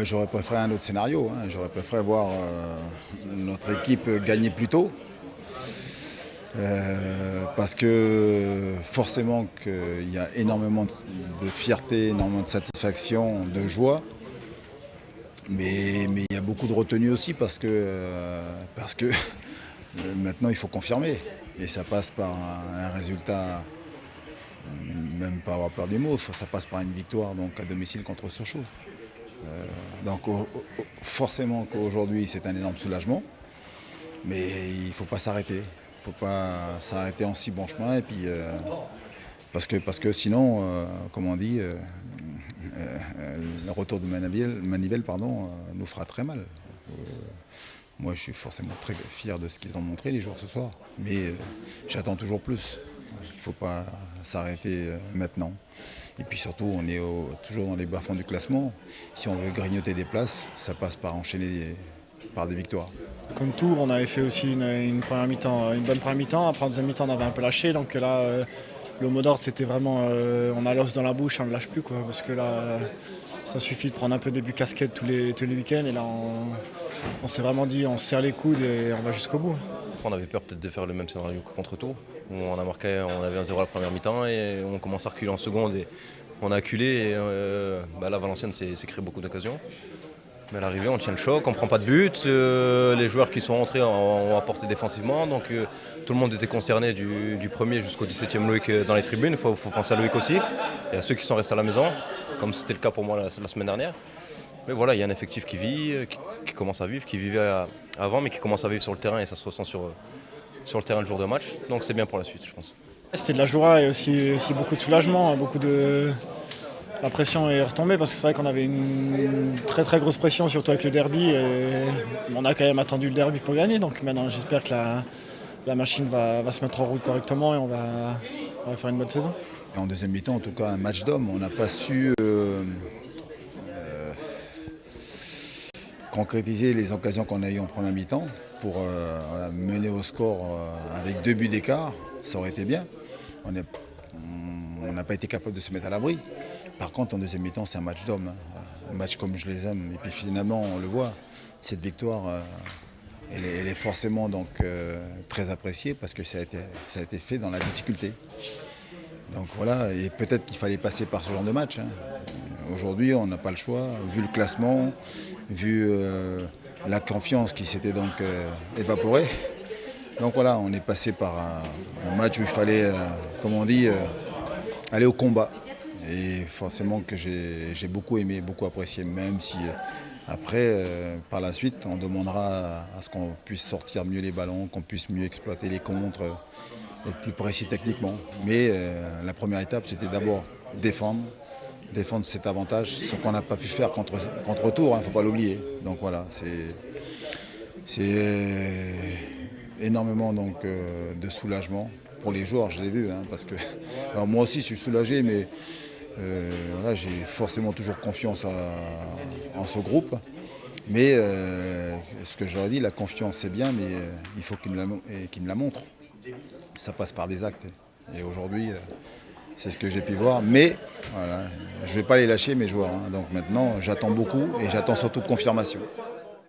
ben, j'aurais préféré un autre scénario, hein. J'aurais préféré voir notre équipe gagner plus tôt. Parce que forcément qu'il y a énormément de fierté, énormément de satisfaction, de joie. Mais il y a beaucoup de retenue aussi parce que maintenant il faut confirmer. Et ça passe par un résultat, même pas avoir peur des mots, ça passe par une victoire donc, à domicile contre Sochaux. Donc forcément qu'aujourd'hui c'est un énorme soulagement, mais il ne faut pas s'arrêter. Il ne faut pas s'arrêter en si bon chemin. Et puis, parce que sinon, comme on dit, le retour de Manivelle nous fera très mal. Moi je suis forcément très fier de ce qu'ils ont montré les joueurs ce soir. Mais j'attends toujours plus. Il ne faut pas s'arrêter maintenant. Et puis surtout, on est toujours dans les bas-fonds du classement. Si on veut grignoter des places, ça passe par enchaîner par des victoires. Comme Tours, on avait fait aussi une première mi-temps, une bonne première mi-temps. Après en deuxième mi-temps, on avait un peu lâché. Donc là, le mot d'ordre, c'était vraiment on a l'os dans la bouche, on ne lâche plus. Parce que là, ça suffit de prendre un peu des buts casquettes tous les week-ends. Et là, on s'est vraiment dit, on se serre les coudes et on va jusqu'au bout. On avait peur peut-être de faire le même scénario que contre Tours, où on avait un 0 à la première mi-temps et on commence à reculer en seconde et on a acculé. Et, là, Valenciennes s'est créé beaucoup d'occasions. Mais à l'arrivée, on tient le choc, on ne prend pas de but. Les joueurs qui sont rentrés ont apporté défensivement. Donc tout le monde était concerné du premier jusqu'au 17e Loïc dans les tribunes. Il faut penser à Loïc aussi et à ceux qui sont restés à la maison, comme c'était le cas pour moi la semaine dernière. Mais voilà, il y a un effectif qui vit, qui commence à vivre, qui vivait avant, mais qui commence à vivre sur le terrain et ça se ressent sur le terrain le jour de match. Donc c'est bien pour la suite, je pense. C'était de la joie et aussi beaucoup de soulagement, La pression est retombée parce que c'est vrai qu'on avait une très très grosse pression, surtout avec le derby. Et on a quand même attendu le derby pour gagner. Donc maintenant, j'espère que la machine va se mettre en route correctement et on va faire une bonne saison. Et en deuxième mi-temps, en tout cas, un match d'homme. On n'a pas su concrétiser les occasions qu'on a eues en première mi-temps pour mener au score avec 2 buts d'écart. Ça aurait été bien. On n'a pas été capable de se mettre à l'abri. Par contre, en deuxième mi-temps, c'est un match d'homme. Un match comme je les aime. Et puis finalement, on le voit, cette victoire, elle est forcément donc, très appréciée parce que ça a été fait dans la difficulté. Donc voilà, et peut-être qu'il fallait passer par ce genre de match. Aujourd'hui, on n'a pas le choix, vu le classement, vu la confiance qui s'était donc évaporée. Donc voilà, on est passé par un match où il fallait, comme on dit, aller au combat. Et forcément que j'ai beaucoup aimé, beaucoup apprécié, même si après, par la suite, on demandera à ce qu'on puisse sortir mieux les ballons, qu'on puisse mieux exploiter les contres, être plus précis techniquement. Mais la première étape, c'était d'abord défendre cet avantage, ce qu'on n'a pas pu faire contre Tours, il ne faut pas l'oublier. Donc voilà, c'est énormément donc, de soulagement pour les joueurs, je l'ai vu. Parce que, alors moi aussi, je suis soulagé, mais voilà, j'ai forcément toujours confiance en ce groupe. Mais ce que j'aurais dit, la confiance c'est bien, mais il faut qu'il me la montre. Ça passe par des actes. Et aujourd'hui, c'est ce que j'ai pu voir. Mais voilà, je ne vais pas les lâcher mes joueurs. Donc maintenant, j'attends beaucoup et j'attends surtout confirmation.